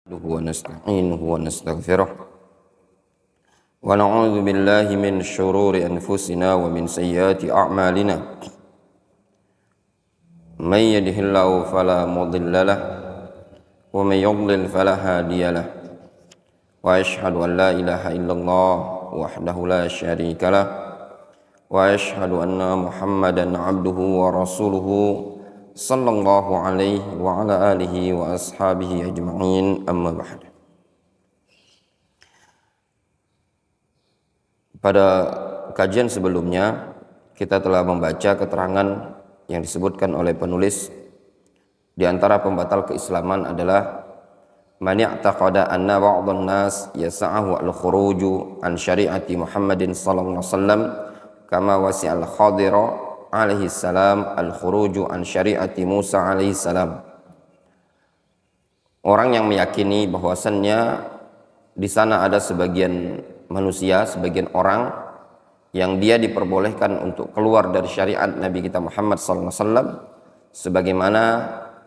ونستعينه ونستغفره ونعوذ بالله من شرور أنفسنا ومن سيئات أعمالنا من يهده الله فلا مضل له ومن يضلل فلا هادي له وأشهد أن لا إله إلا الله وحده لا شريك له وأشهد أن محمدا عبده ورسوله sallallahu alaihi wa ala alihi wa ashabihi ajma'in, amma ba'd. Pada kajian sebelumnya kita telah membaca keterangan yang disebutkan oleh penulis. Di antara pembatal keislaman adalah man i'taqada anna ba'dhan nas yas'ahu al-khuruju an syari'ati Muhammadin sallallahu alaihi wasallam kama wasi'al khadira alaihi salam al-khuruju an syari'ati Musa alaihi salam. Orang yang meyakini bahwasannya di sana ada sebagian manusia, sebagian orang yang dia diperbolehkan untuk keluar dari syariat Nabi kita Muhammad sallallahu alaihi wasallam sebagaimana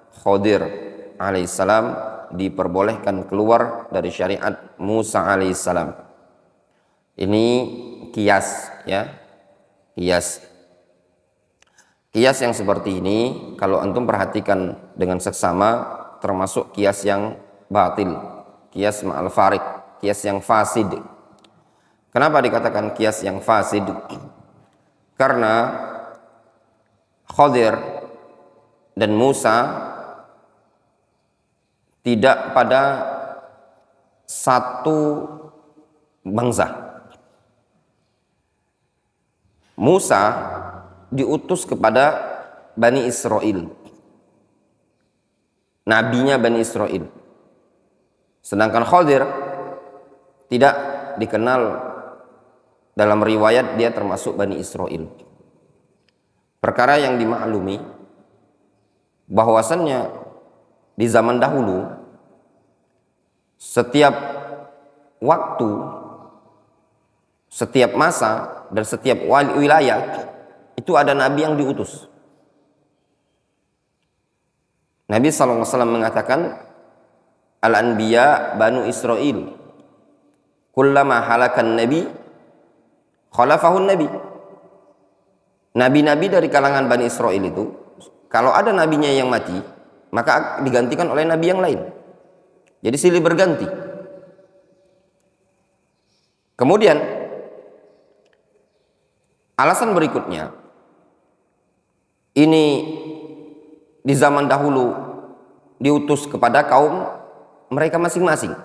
Khadir alaihi salam diperbolehkan keluar dari syariat Musa alaihi salam. Ini kias, ya. Kias yang seperti ini kalau antum perhatikan dengan seksama termasuk kias yang batil, kias ma'al farid, kias yang fasid. Kenapa dikatakan kias yang fasid? Karena Khadir dan Musa tidak pada satu bangsa. Musa diutus kepada Bani Israel, nabinya Bani Israel. Sedangkan Khadir tidak dikenal dalam riwayat dia termasuk Bani Israel. Perkara yang dimaklumi bahwasannya di zaman dahulu setiap waktu, setiap masa dan setiap wilayah itu ada nabi yang diutus. Nabi SAW mengatakan al-anbiya banu Israel kullama halakan nabi khalafahun nabi. Nabi-nabi dari kalangan Bani Israel itu kalau ada nabinya yang mati maka digantikan oleh nabi yang lain. Jadi silih berganti. Kemudian alasan berikutnya, ini di zaman dahulu diutus kepada kaum mereka masing-masing.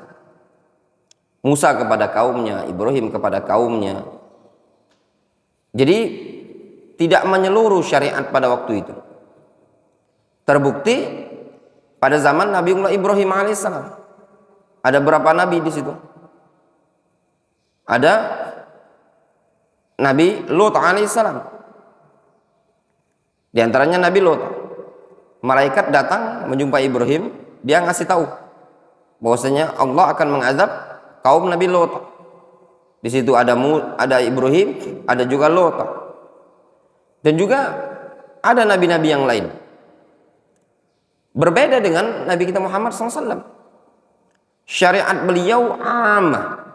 Musa kepada kaumnya, Ibrahim kepada kaumnya. Jadi tidak menyeluruh syariat pada waktu itu. Terbukti pada zaman Nabiullah Ibrahim alaihissalam. Ada berapa nabi di situ? Ada Nabi Lut alaihissalam. Di antaranya Nabi Lut. Malaikat datang menjumpai Ibrahim, dia ngasih tahu bahwasanya Allah akan mengazab kaum Nabi Lut. Di situ ada Ibrahim, ada juga Lut. Dan juga ada nabi-nabi yang lain. Berbeda dengan Nabi kita Muhammad SAW. Syariat beliau ammah,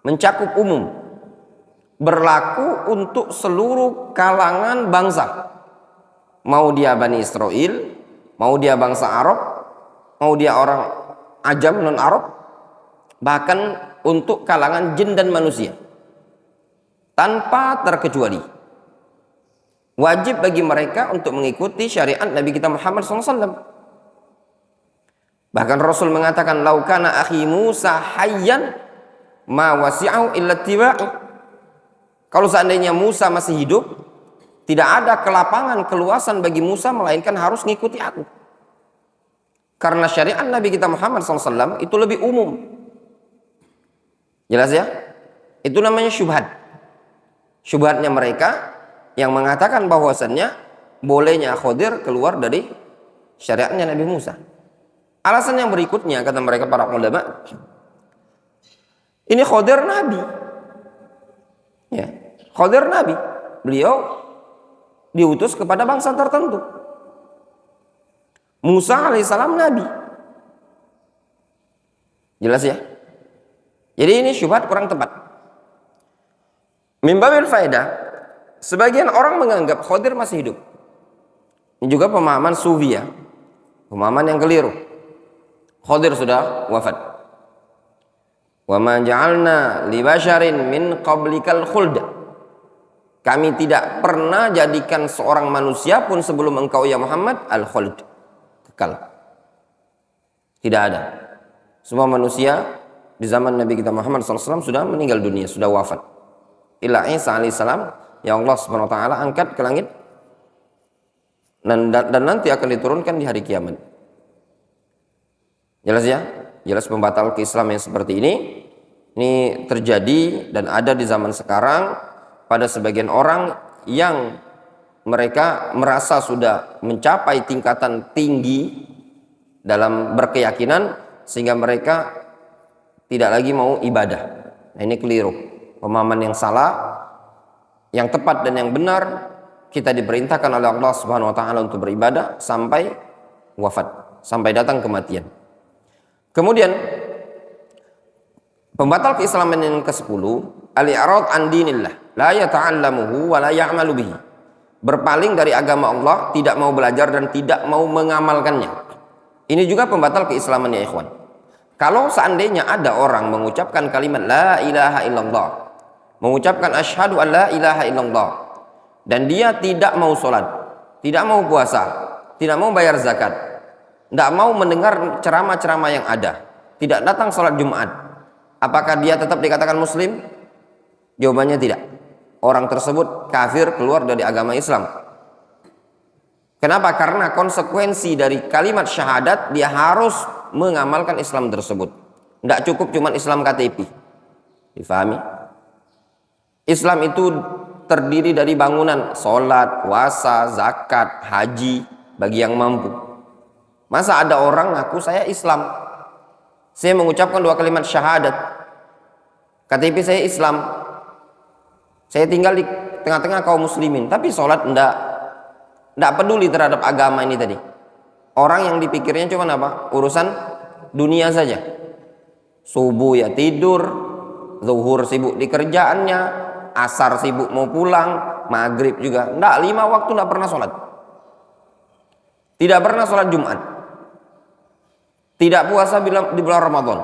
mencakup umum, berlaku untuk seluruh kalangan bangsa. Mau dia Bani Israel, mau dia bangsa Arab, mau dia orang Ajam non Arab, bahkan untuk kalangan jin dan manusia, tanpa terkecuali. Wajib bagi mereka untuk mengikuti syariat Nabi kita Muhammad SAW. Bahkan Rasul mengatakan, laukana akhi Musa hayyan ma wasi'ahu illa tiba'i. Kalau seandainya Musa masih hidup, tidak ada kelapangan, keluasan bagi Musa melainkan harus ngikuti aku. Karena syariat Nabi kita Muhammad SAW itu lebih umum. Jelas ya? Itu namanya syubhat. Syubhatnya mereka yang mengatakan bahwasannya bolehnya Khadir keluar dari syariatnya Nabi Musa. Alasan yang berikutnya kata mereka para ulama, ini Khadir Nabi. Ya, Khadir Nabi. Beliau diutus kepada bangsa tertentu. Musa alaihissalam Nabi. Jelas ya? Jadi ini syubhat kurang tepat. Min babil faedah, sebagian orang menganggap Khadir masih hidup. Ini juga pemahaman sufi ya, pemahaman yang keliru. Khadir sudah wafat. Wa ma ja'alna li basyarin min qablikal khuld. Kami tidak pernah jadikan seorang manusia pun sebelum engkau ya Muhammad al-khuld, kekal. Tidak ada. Semua manusia di zaman Nabi kita Muhammad SAW sudah meninggal dunia, sudah wafat. Illa Isa alaihissalam yang Allah Subhanahu wa taala angkat ke langit dan nanti akan diturunkan di hari kiamat. Jelas ya? Jelas pembatal keislaman yang seperti ini terjadi dan ada di zaman sekarang pada sebagian orang yang mereka merasa sudah mencapai tingkatan tinggi dalam berkeyakinan sehingga mereka tidak lagi mau ibadah. Nah, ini keliru, pemahaman yang salah. Yang tepat dan yang benar, kita diperintahkan oleh Allah Subhanahu wa taala untuk beribadah sampai wafat, sampai datang kematian. Kemudian pembatal keislaman yang ke-10, al-i'rad an dinillah, la yata'allamuhu wa la ya'malu bihi. Berpaling dari agama Allah, tidak mau belajar dan tidak mau mengamalkannya. Ini juga pembatal keislaman ya ikhwan. Kalau seandainya ada orang mengucapkan kalimat la ilaha illallah, mengucapkan asyhadu an la ilaha illallah, dan dia tidak mau sholat, tidak mau puasa, tidak mau bayar zakat, tidak mau mendengar ceramah-ceramah yang ada, tidak datang sholat Jumat, apakah dia tetap dikatakan muslim? Jawabannya tidak. Orang tersebut kafir, keluar dari agama Islam. Kenapa? Karena konsekuensi dari kalimat syahadat dia harus mengamalkan Islam tersebut. Tidak cukup cuma Islam KTP. Difahami? Islam itu terdiri dari bangunan sholat, puasa, zakat, haji bagi yang mampu. Masa ada orang ngaku saya Islam, saya mengucapkan 2 kalimat syahadat, KTP saya Islam, saya tinggal di tengah-tengah kaum muslimin, tapi sholat enggak peduli terhadap agama ini tadi. Orang yang dipikirnya cuma apa? Urusan dunia saja. Subuh ya tidur, zuhur sibuk di kerjaannya, asar sibuk mau pulang, maghrib juga enggak, 5 waktu enggak pernah sholat, tidak pernah sholat Jumat, tidak puasa di bulan Ramadan,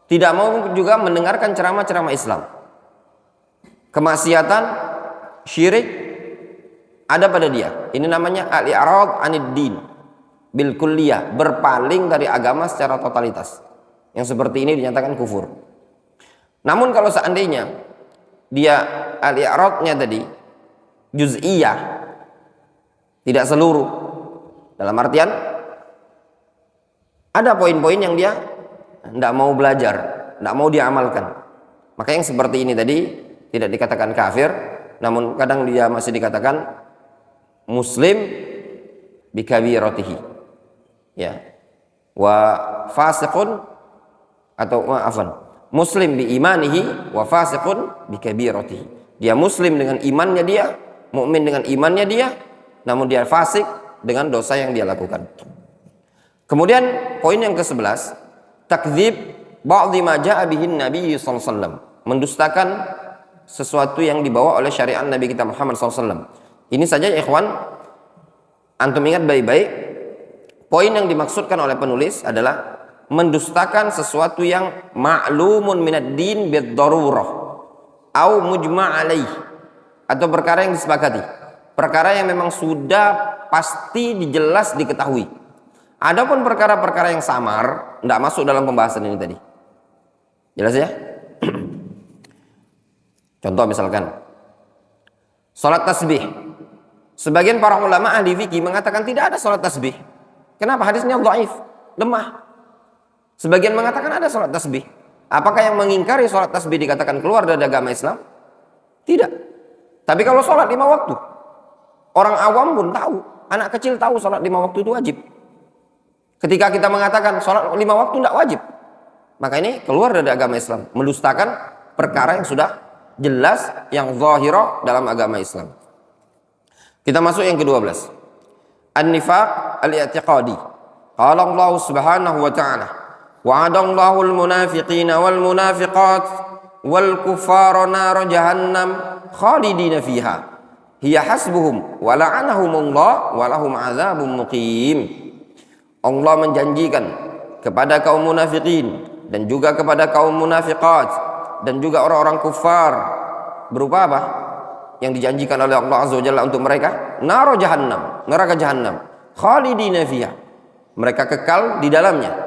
tidak mau juga mendengarkan ceramah-ceramah Islam. Kemaksiatan, syirik ada pada dia. Ini namanya al-i'rad anid din bil kulliyah, berpaling dari agama secara totalitas. Yang seperti ini dinyatakan kufur. Namun kalau seandainya dia al-i'radnya tadi juz'iyah, tidak seluruh, dalam artian ada poin-poin yang dia tidak mau belajar, tidak mau diamalkan, maka yang seperti ini tadi tidak dikatakan kafir, namun kadang dia masih dikatakan muslim bikabiratihi, ya, wa fasiqun, atau maafan, muslim bi imanihi wa fasiqun bi kabiratihi. Dia muslim dengan imannya dia, mukmin dengan imannya dia, namun dia fasik dengan dosa yang dia lakukan. Kemudian poin yang ke-11, takdzib ba'dhi ma ja'a bihin Nabi sallallahu alaihi wasallam, mendustakan sesuatu yang dibawa oleh syariat Nabi kita Muhammad SAW. Ini saja ya ikhwan, antum ingat baik-baik, poin yang dimaksudkan oleh penulis adalah mendustakan sesuatu yang ma'lumun minad din bid darurah au mujma' alaih, atau perkara yang disepakati, perkara yang memang sudah pasti jelas diketahui. Adapun perkara-perkara yang samar tidak masuk dalam pembahasan ini tadi. Jelas ya? Contoh misalkan salat tasbih. Sebagian para ulama ahli fikih mengatakan tidak ada salat tasbih. Kenapa? Hadisnya dhaif, lemah. Sebagian mengatakan ada salat tasbih. Apakah yang mengingkari salat tasbih dikatakan keluar dari agama Islam? Tidak. Tapi kalau salat 5 waktu, orang awam pun tahu, anak kecil tahu salat 5 waktu itu wajib. Ketika kita mengatakan salat 5 waktu tidak wajib, maka ini keluar dari agama Islam, mendustakan perkara yang sudah jelas, yang zahirah dalam agama Islam. Kita masuk yang ke-12, an-nifaq al-i'tiqadi. Qala Allah Subhanahu wa ta'ala, Wa'adallahu al-munafiqina wal munafiqat wal kuffara nar jahannam khalidina fiha hiya hasbuhum wa la'anahumullah wa lahum 'adzabun muqim. Allah menjanjikan kepada kaum munafikin dan juga kepada kaum munafiqat dan juga orang-orang kufar berupa apa? Yang dijanjikan oleh Allah Azza wa Jalla untuk mereka, nar jahannam, neraka jahannam, khalidina fiha, mereka kekal di dalamnya.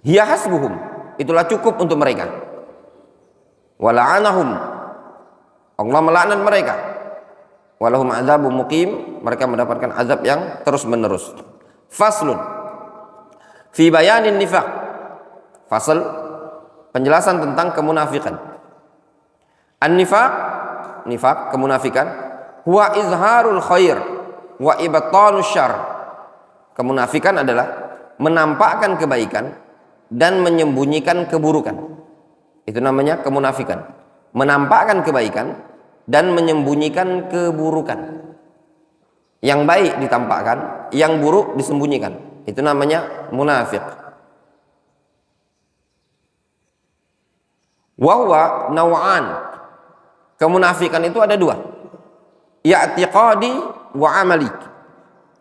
Hiya hasbuhum, itulah cukup untuk mereka. Wala'anahum, Allah melaknat mereka. Walahum adzabun muqim, mereka mendapatkan azab yang terus menerus. Faslun fi bayanin nifaq, fasal penjelasan tentang kemunafikan. An-nifaq, nifaq kemunafikan, huwa izharul khair wa ibtanus syarr. Kemunafikan adalah menampakkan kebaikan dan menyembunyikan keburukan. Itu namanya kemunafikan. Menampakkan kebaikan dan menyembunyikan keburukan. Yang baik ditampakkan, yang buruk disembunyikan. Itu namanya munafik. Wa huwa naw'an. Kemunafikan itu ada dua, i'tiqadi wa amali.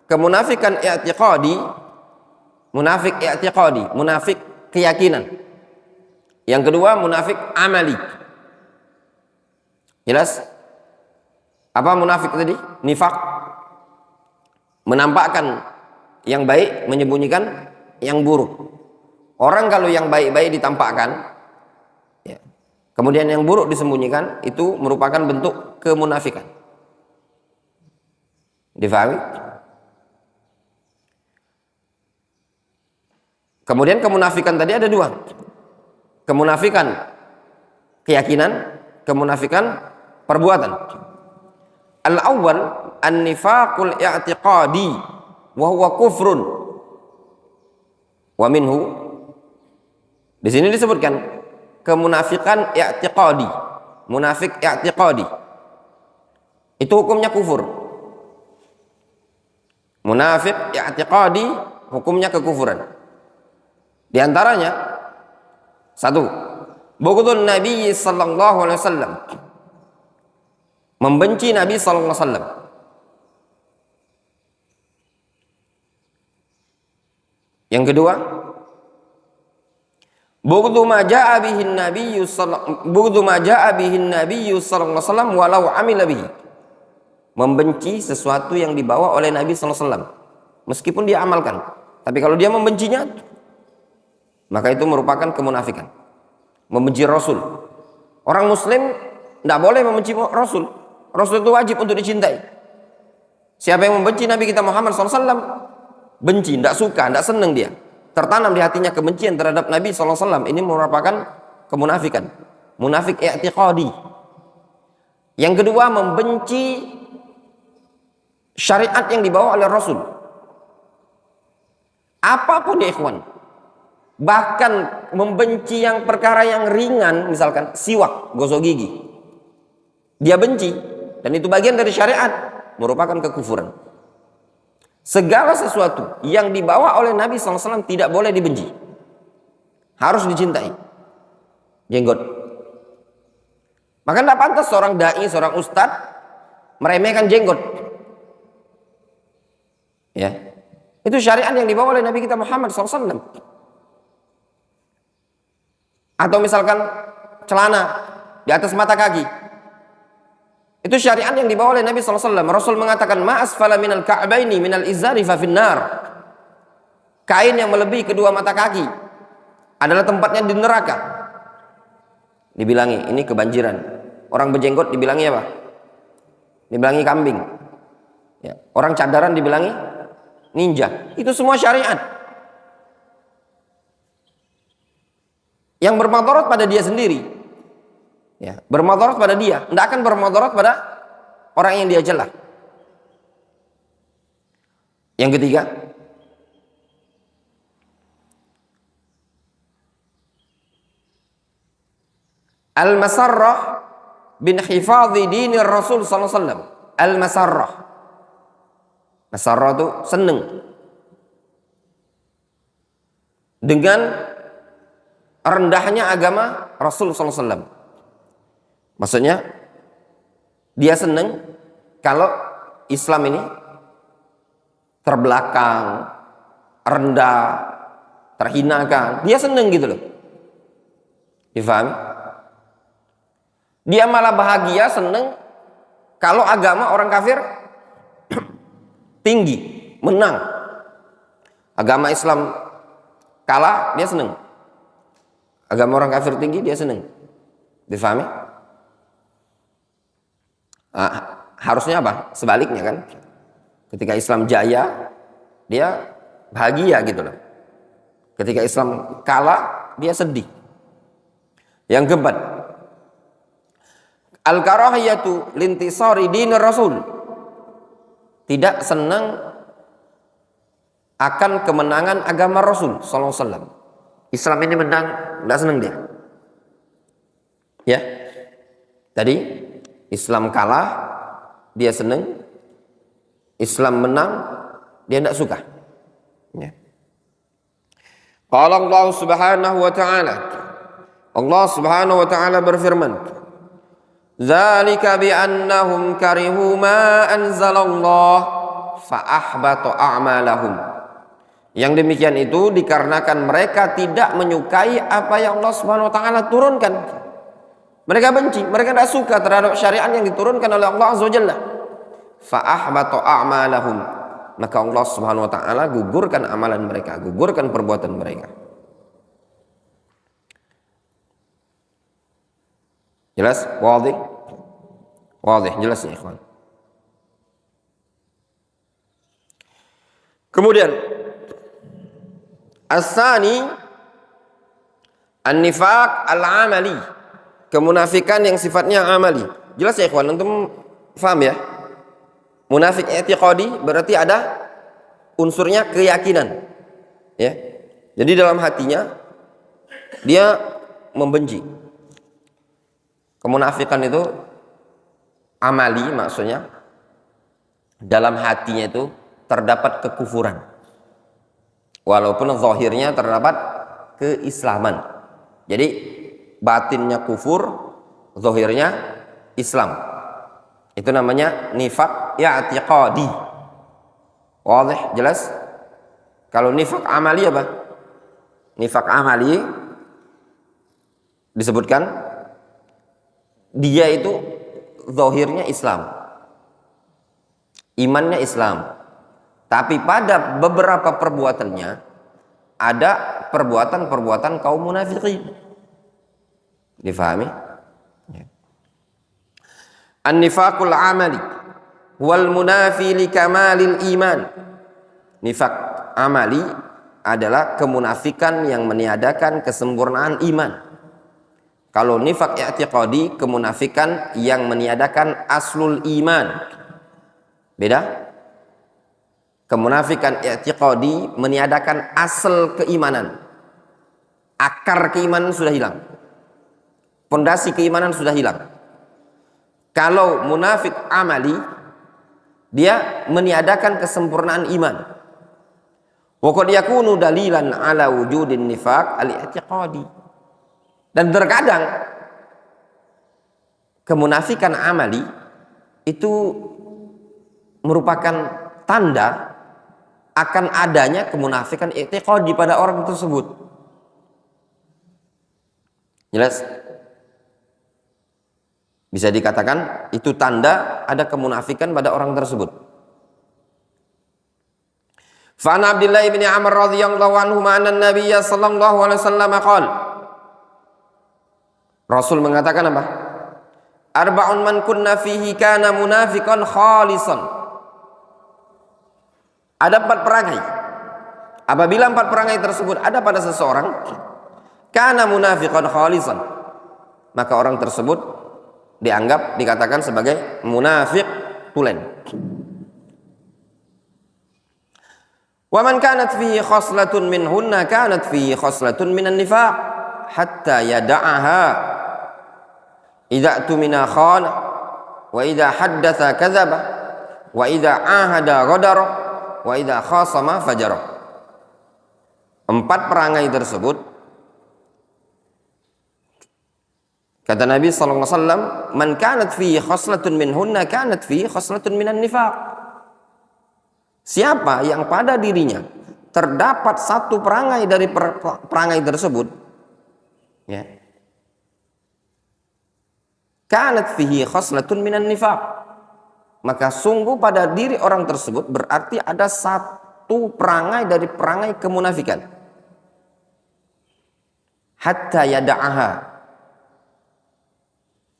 Kemunafikan i'tiqadi, munafik i'tiqadi, munafik keyakinan. Yang kedua munafik amali. Jelas? Apa munafik tadi? Nifak, menampakkan yang baik, menyembunyikan yang buruk. Orang kalau yang baik-baik ditampakkan, kemudian yang buruk disembunyikan, itu merupakan bentuk kemunafikan. Difahami? Kemudian kemunafikan tadi ada dua. Kemunafikan keyakinan, kemunafikan perbuatan. Al-awwal an-nifaqul i'tiqadi wa huwa kufrun. Wa minhu, di sini disebutkan kemunafikan i'tiqadi, munafik i'tiqadi, itu hukumnya kufur. Munafik i'tiqadi hukumnya kekufuran. Di antaranya satu, bughdun Nabi sallallahu alaihi wasallam, membenci Nabi sallallahu alaihi wasallam. Yang kedua, bughdhu ma jaa bihi an-nabiy sallallahu alaihi wasallam walau amila bihi, membenci sesuatu yang dibawa oleh Nabi sallallahu alaihi wasallam meskipun dia amalkan, tapi kalau dia membencinya, maka itu merupakan kemunafikan. Membenci Rasul. Orang muslim tidak boleh membenci Rasul. Rasul itu wajib untuk dicintai. Siapa yang membenci Nabi kita Muhammad SAW, benci, tidak suka, tidak senang dia, tertanam di hatinya kebencian terhadap Nabi SAW, ini merupakan kemunafikan. Munafik i'tiqadi. Yang kedua, membenci syariat yang dibawa oleh Rasul. Apapun ya ikhwan, bahkan membenci yang perkara yang ringan, misalkan siwak, gosok gigi, dia benci, dan itu bagian dari syariat, merupakan kekufuran. Segala sesuatu yang dibawa oleh Nabi SAW tidak boleh dibenci, harus dicintai. Jenggot, maka tidak pantas seorang dai, seorang ustadz meremehkan jenggot. Ya, itu syariat yang dibawa oleh Nabi kita Muhammad SAW. Atau misalkan celana di atas mata kaki, itu syariat yang dibawa oleh Nabi SAW. Rasul mengatakan, ma asfala minal ka'baini minal izari fa finnar. Kain yang melebihi kedua mata kaki adalah tempatnya di neraka. Dibilangi, ini kebanjiran. Orang berjenggot dibilangi apa? Dibilangi kambing. Ya. Orang cadaran dibilangi ninja. Itu semua syariat yang bermadarat pada dia sendiri. Ya, bermadarat pada dia, tidak akan bermadarat pada orang yang dia celah. Yang ketiga, al-masarrah bin hifadhi dinir Rasul sallallahu alaihi wasallam. Al-masarrah, masarrah itu seneng, dengan rendahnya agama Rasul sallallahu alaihi wasallam. Maksudnya dia senang kalau Islam ini terbelakang, rendah, terhinakan. Dia senang gitu loh. Difahami? Dia malah bahagia, senang kalau agama orang kafir tinggi, menang. Agama Islam kalah, dia senang. Agama orang kafir tinggi, dia senang. Difahami? Harusnya apa? Sebaliknya kan. Ketika Islam jaya, dia bahagia gitu loh. Ketika Islam kalah, dia sedih. Yang keempat, al-karahiyatu lintisari dinir Rasul. Tidak senang akan kemenangan agama Rasul sallallahu alaihi wasallam. Islam ini menang, enggak senang dia. Ya. Tadi Islam kalah, dia senang. Islam menang, dia enggak suka. Ya. Qala Allah Subhanahu wa ta'ala. Allah Subhanahu wa ta'ala berfirman, "Dzalika bi annahum karihu ma anzalallah fa ahbata a'malahum." Yang demikian itu dikarenakan mereka tidak menyukai apa yang Allah Subhanahu wa ta'ala turunkan. Mereka benci, mereka tidak suka terhadap syariat yang diturunkan oleh Allah Azza wa Jalla. Fa ahbata a'malahum. Maka Allah Subhanahu wa ta'ala gugurkan amalan mereka, gugurkan perbuatan mereka. Jelas? Wadih? Wadih, jelas ya ikhwan. Kemudian as-sani an-nifaq al-amali, kemunafikan yang sifatnya amali. Jelas ya ikhwan, antum paham ya? Munafik i'tiqadi berarti ada unsurnya keyakinan. Ya. Jadi dalam hatinya dia membenci. Kemunafikan itu amali, maksudnya dalam hatinya itu terdapat kekufuran. Walaupun zahirnya terdapat keislaman. Jadi batinnya kufur, zahirnya Islam. Itu namanya nifaq i'tiqadi. Wadih, jelas? Kalau nifaq amali apa? Nifaq amali disebutkan dia itu zahirnya Islam, imannya Islam, tapi pada beberapa perbuatannya ada perbuatan-perbuatan kaum munafikin. Difahami? An-nifaqul amali wal munafi li kamalil iman. Nifaq amali adalah kemunafikan yang meniadakan kesempurnaan iman. Kalau nifaq i'tiqadi, kemunafikan yang meniadakan aslul iman. Beda? Kemunafikan i'tiqadi meniadakan asal keimanan. Akar keimanan sudah hilang. Pondasi keimanan sudah hilang. Kalau munafik amali, dia meniadakan kesempurnaan iman. Wa qad yakunu dalilan ala wujudin nifaq al-i'tiqadi. Dan terkadang kemunafikan amali itu merupakan tanda akan adanya kemunafikan i'tiqadi pada orang tersebut. Jelas? Bisa dikatakan itu tanda ada kemunafikan pada orang tersebut. Fa an Abdullah bin Amr radhiyallahu anhu anna an-nabiy sallallahu alaihi wasallam qala, Rasul mengatakan apa? Arba'un man kunna fihi kana munafiqan khalisan. Ada 4 perangai. Apabila 4 perangai tersebut ada pada seseorang, kana munafiqan khalisan, maka orang tersebut dikatakan sebagai munafik tulen. Wa man kanat fihi khoslatun minhunna kanat fihi khoslatun minan nifaq hatta yada'aha. Idza tumina khana wa idza haddatsa kadzaba wa idza ahada ghadara wa idza khasama fajara. Empat perangai tersebut, kata Nabi SAW, man kanat fihi khoslatun minhunna kanat fihi khoslatun minan nifaq. Siapa yang pada dirinya terdapat satu perangai dari perangai tersebut, ya, kanat fihi khoslatun minan nifaq, maka sungguh pada diri orang tersebut berarti ada satu perangai dari perangai kemunafikan. Hatta yada'aha,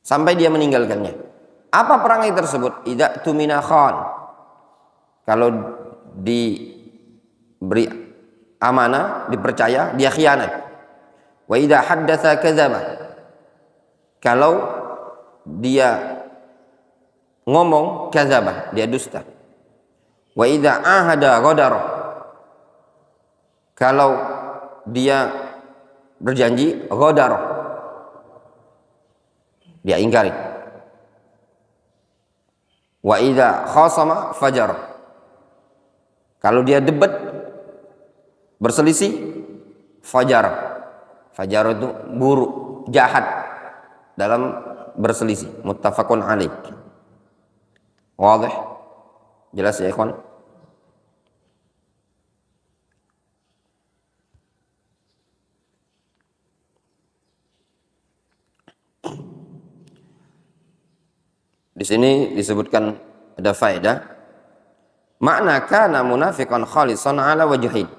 sampai dia meninggalkannya. Apa perangai tersebut? Idza tumina khan, kalau diberi amanah, dipercaya, dia khianat. Wa idza haddatsa kadzaba, kalau dia ngomong kadzaba, dia dusta. Wa idza ahada ghadara, kalau dia berjanji ghadara, dia ingkari. Wa idza khasama fajara, kalau dia debat, berselisih, fajar. Fajar itu buruk, jahat dalam berselisih. Muttafaqun alaih. Wadih? Jelas ya ikhwan? Di sini disebutkan ada faedah. Makna kana munafiqan khalisan ala wajhin.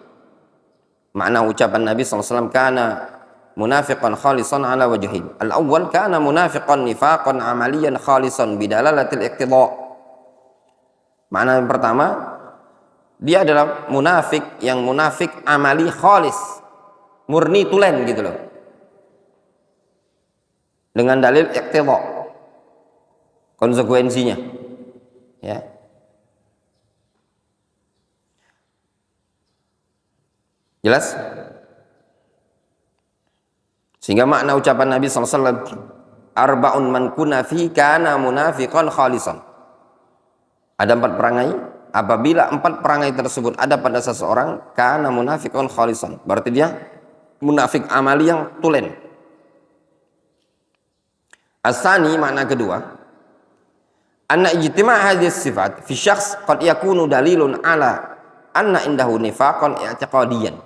Makna ucapan Nabi SAW, kana munafiqan khalisan ala wajhin. Al-awwal, kana munafiqan nifaqan amaliyan khalisan bidalalatil iqtida. Makna yang pertama, dia adalah munafik yang munafik amali khalis, murni tulen gitu loh, dengan dalil iqtida, konsekuensinya, ya. Jelas? Sehingga makna ucapan Nabi SAW, arba'un man kuna fi kana munafiqan khalisan. Ada 4 perangai. Apabila 4 perangai tersebut ada pada seseorang, kana munafiqan khalisan, berarti dia munafik amali yang tulen. Asani, makna kedua, anna ijtima' hadhihi sifat fi syakhs qad yakunu dalilun ala anna indahu nifaqan i'tiqadiyan.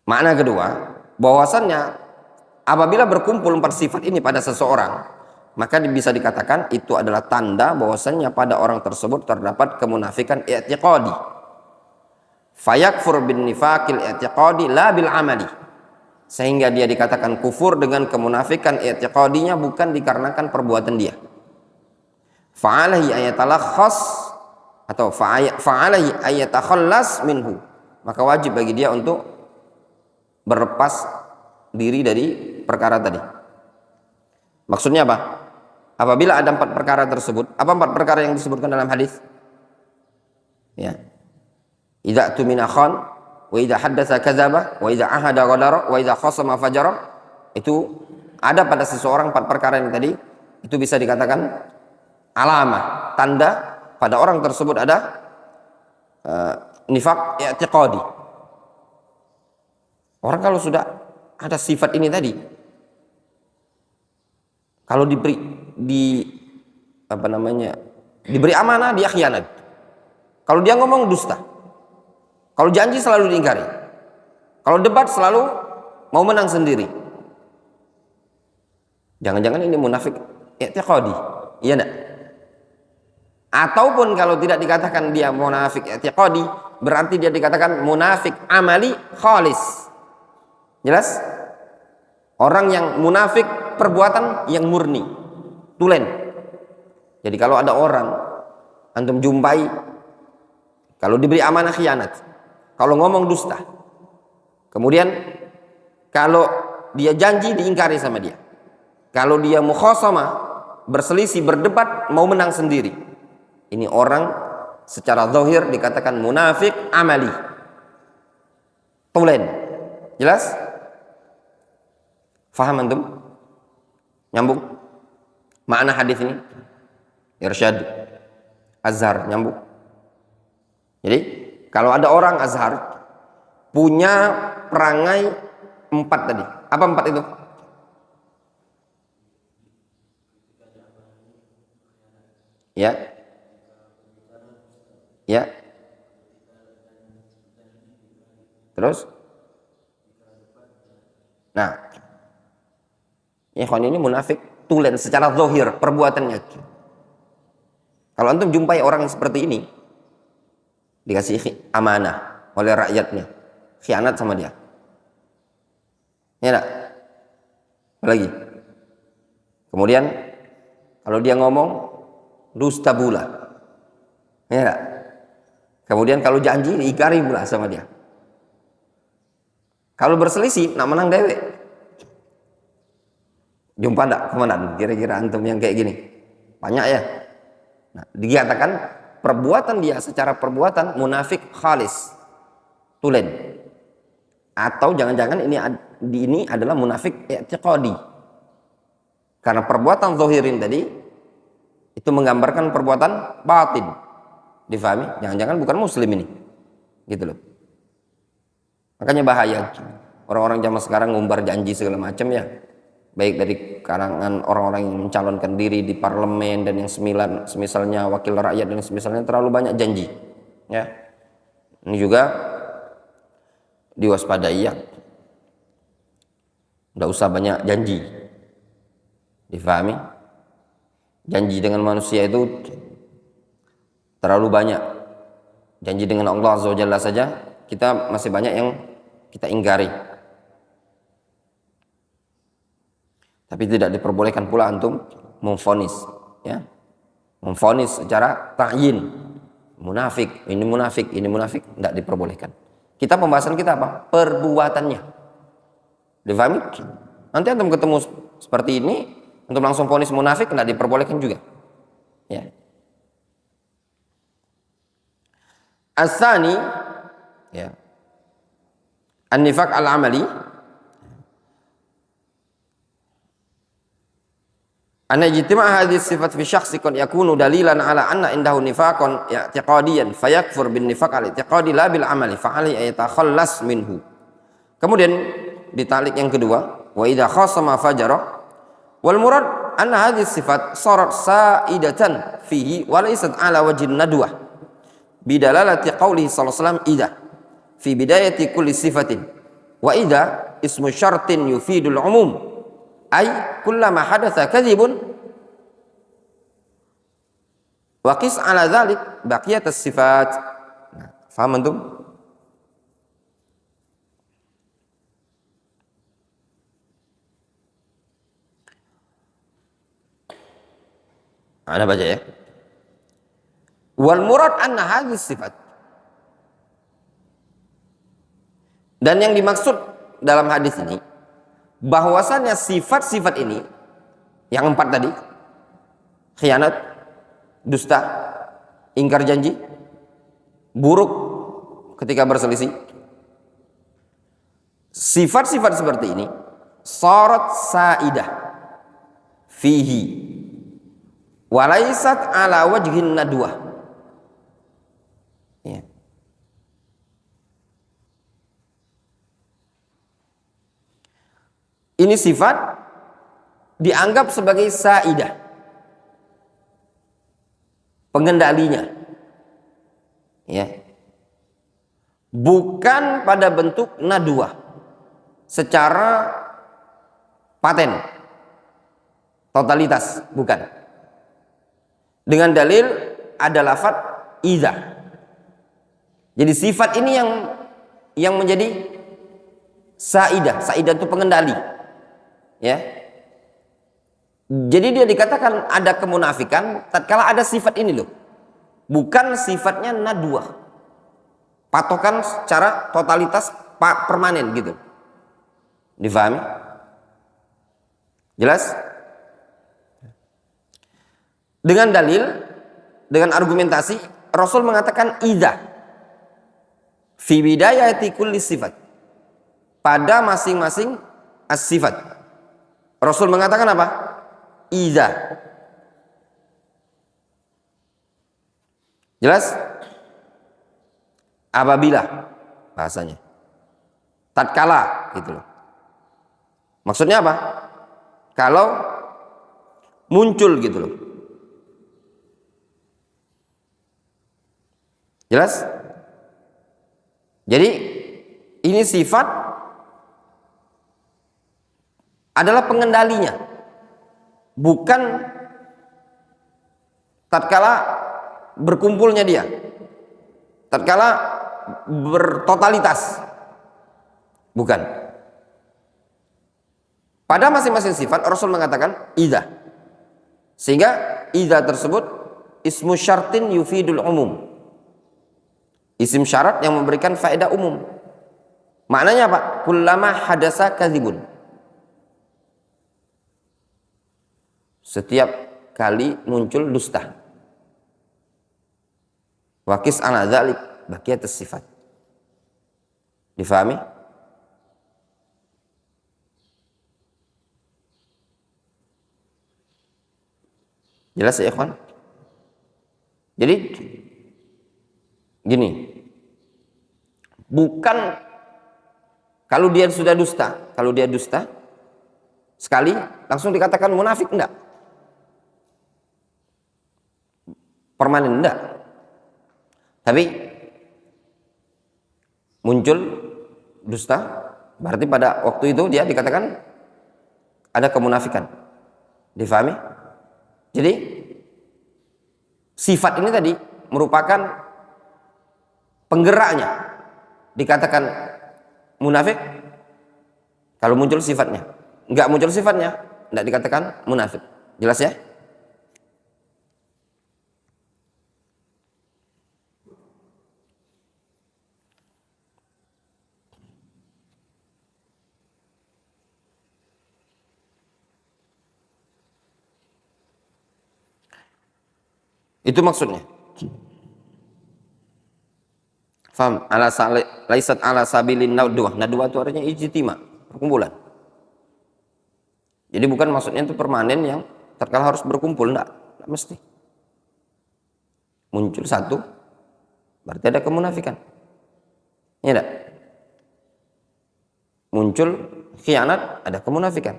Makna kedua, bahwasannya apabila berkumpul 4 sifat ini pada seseorang, maka bisa dikatakan itu adalah tanda bahwasannya pada orang tersebut terdapat kemunafikan i'tiqadi. Fayakfur bin nifaqil i'tiqadi la bil amali. Sehingga dia dikatakan kufur dengan kemunafikan i'tiqadinya, bukan dikarenakan perbuatan dia. Fa'alahi ayatalakhas atau fa'alahi ayatakhallas minhu. Maka wajib bagi dia untuk berlepas diri dari perkara tadi. Maksudnya apa? Apabila ada 4 perkara tersebut, apa 4 perkara yang disebutkan dalam hadis? Ya. Idza tumina khan, wa idza haddatsa kadzaba, wa idza ahada ghadara, wa idza khasama fajara. Itu ada pada seseorang 4 perkara yang tadi. Itu bisa dikatakan alamah, tanda pada orang tersebut ada nifaq i'tiqadi. Orang kalau sudah ada sifat ini tadi, kalau diberi amanah, dia khianat. Kalau dia ngomong, dusta. Kalau janji selalu diingkari. Kalau debat selalu mau menang sendiri. Jangan-jangan ini munafik i'tiqadi. Iya enggak? Ataupun kalau tidak dikatakan dia munafik i'tiqadi, berarti dia dikatakan munafik amali khalis. Jelas? Orang yang munafik perbuatan yang murni, tulen. Jadi kalau ada orang antum jumpai, kalau diberi amanah khianat, kalau ngomong dusta, kemudian kalau dia janji diingkari sama dia, kalau dia mukhasamah, berselisih, berdebat, mau menang sendiri, ini orang secara zahir dikatakan munafik amali, tulen. Jelas? Faham antum? Nyambung? Makna hadis ini? Irsyad Azhar, nyambung? Jadi kalau ada orang Azhar punya perangai 4 tadi, apa 4 itu? Ya, ya. Terus, nah, ikhwan ini munafik tulen secara zahir perbuatannya. Kalau antum jumpai orang seperti ini, dikasih amanah oleh rakyatnya, khianat sama dia. Ya enggak? Apalagi? Kemudian kalau dia ngomong dusta pula. Ya enggak? Kemudian kalau janji diingkari pula sama dia. Kalau berselisih nak menang dewek. Jumpa enggak komandan? Kira-kira antum yang kayak gini? Banyak ya. Nah, dikatakan perbuatan dia secara perbuatan munafik khalis, tulen. Atau jangan-jangan ini adalah munafik i'tiqadi. Karena perbuatan zahirin tadi itu menggambarkan perbuatan batin. Difahami? Jangan-jangan bukan muslim ini. Gitu loh. Makanya bahaya orang-orang zaman sekarang ngumbar janji segala macam ya. Baik dari kalangan orang-orang yang mencalonkan diri di parlemen dan yang semisalnya wakil rakyat dan semisalnya terlalu banyak janji. Ya. Ini juga diwaspadai ya. Tidak usah banyak janji. Difahami? Janji dengan manusia itu terlalu banyak. Janji dengan Allah Azza wa Jalla saja kita masih banyak yang kita ingkari. Tapi tidak diperbolehkan pula antum memvonis, ya. Memvonis secara ta'yin. Munafik, ini munafik, ini munafik, tidak diperbolehkan. Kita pembahasan kita apa? Perbuatannya. Difahami? Nanti antum ketemu seperti ini, untuk langsung vonis munafik tidak diperbolehkan juga. Ya. As-sani, ya. An-nifaq al-amali. Anna ijtima' hadhihi sifat fi syakhsi qad yakunu dalilan ala anna indahu nifaqan i'tiqadiyan fayakfur bin nifaq al-i'tiqadi la bil amali fa alayhi yatakhallas minhu. Kemudian ditalik yang kedua, wa idza khasama fajara wal murad anna hadhihi sifat sarat sa'idatan fihi wa laysat ala wajhin nadwah bidalalati qawlihi sallallahu alaihi wasallam idza fi bidayati kulli sifatin wa idza ismu syartin yufidul umum ay kullama hadatsa kadzibun wa qis ala dzalik baqiyat as-sifat. Nah, paham antum? Ana baca ya. Wal murad anna hadhihi sifat. Dan yang dimaksud dalam hadis ini bahwasannya sifat-sifat ini yang 4 tadi, khianat, dusta, ingkar janji, buruk ketika berselisih, sifat-sifat seperti ini sarat sa'idah fihi walaysat ala wajhin nadwah, ya. Ini sifat dianggap sebagai sa'idah, pengendalinya, ya, bukan pada bentuk nadwah secara paten totalitas, bukan. Dengan dalil ada lafadz idza. Jadi sifat ini yang menjadi sa'idah. Sa'idah itu pengendali. Ya. Jadi dia dikatakan ada kemunafikan tatkala ada sifat ini loh. Bukan sifatnya nadwah. Patokan secara totalitas permanen gitu. Difahami? Jelas? Dengan dalil, dengan argumentasi, Rasul mengatakan idza fi bidayati kulli sifat. Pada masing-masing as-sifat. Rasul mengatakan apa? Idza. Jelas? apabila bahasanya, tatkala gitu loh. Maksudnya apa? Kalau muncul gitu loh. Jelas? Jadi ini sifat adalah pengendalinya, bukan tatkala berkumpulnya dia, tatkala bertotalitas, bukan. Pada masing-masing sifat Rasul mengatakan idza, sehingga idza tersebut ismu syartin yufidul umum, isim syarat yang memberikan faedah umum. Maknanya apa? Kullama hadasa kadzibun, setiap kali muncul dusta. Wakis ala dzalik baqiyatus sifat. Difahami? Jelas ya ikhwan? Jadi gini, bukan kalau dia sudah dusta, kalau dia dusta sekali langsung dikatakan munafik, enggak. Permanen enggak. Tapi muncul dusta, berarti pada waktu itu dia dikatakan ada kemunafikan. Difahami? Jadi sifat ini tadi merupakan penggeraknya, dikatakan munafik kalau muncul sifatnya. Enggak muncul sifatnya, enggak dikatakan munafik. Jelas ya? Itu maksudnya. Faham? Laisat ala sabilin nadwah. Nadwah itu artinya ijtima, perkumpulan. Jadi bukan maksudnya itu permanen yang terkala harus berkumpul, enggak mesti. Muncul satu, berarti ada kemunafikan. Iya enggak? Muncul khianat, ada kemunafikan.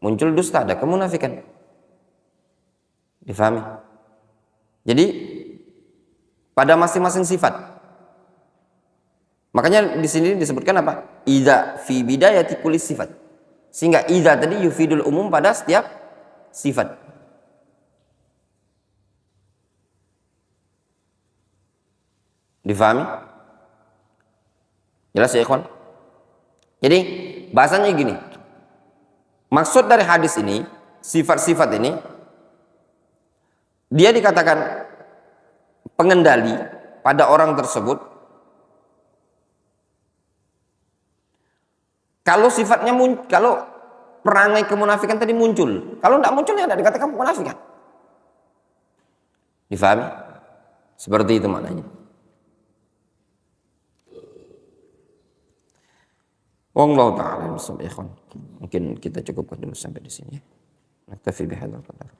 Muncul dusta, ada kemunafikan. Difahami? Jadi pada masing-masing sifat. Makanya di sini disebutkan apa? Idza fi bidayati kulli sifat. Sehingga idza tadi yufidul umum pada setiap sifat. Difahami? Jelas ya ikhwan? Jadi bahasanya gini. Maksud dari hadis ini, sifat-sifat ini dia dikatakan pengendali pada orang tersebut kalau sifatnya kalau perangai kemunafikan tadi muncul. Kalau tidak muncul ya tidak dikatakan kemunafikan. Difahami? Seperti itu maknanya. Wallahu ta'ala. Mungkin kita cukupkan dulu sampai di sini. Naktafi bihadzal qadar.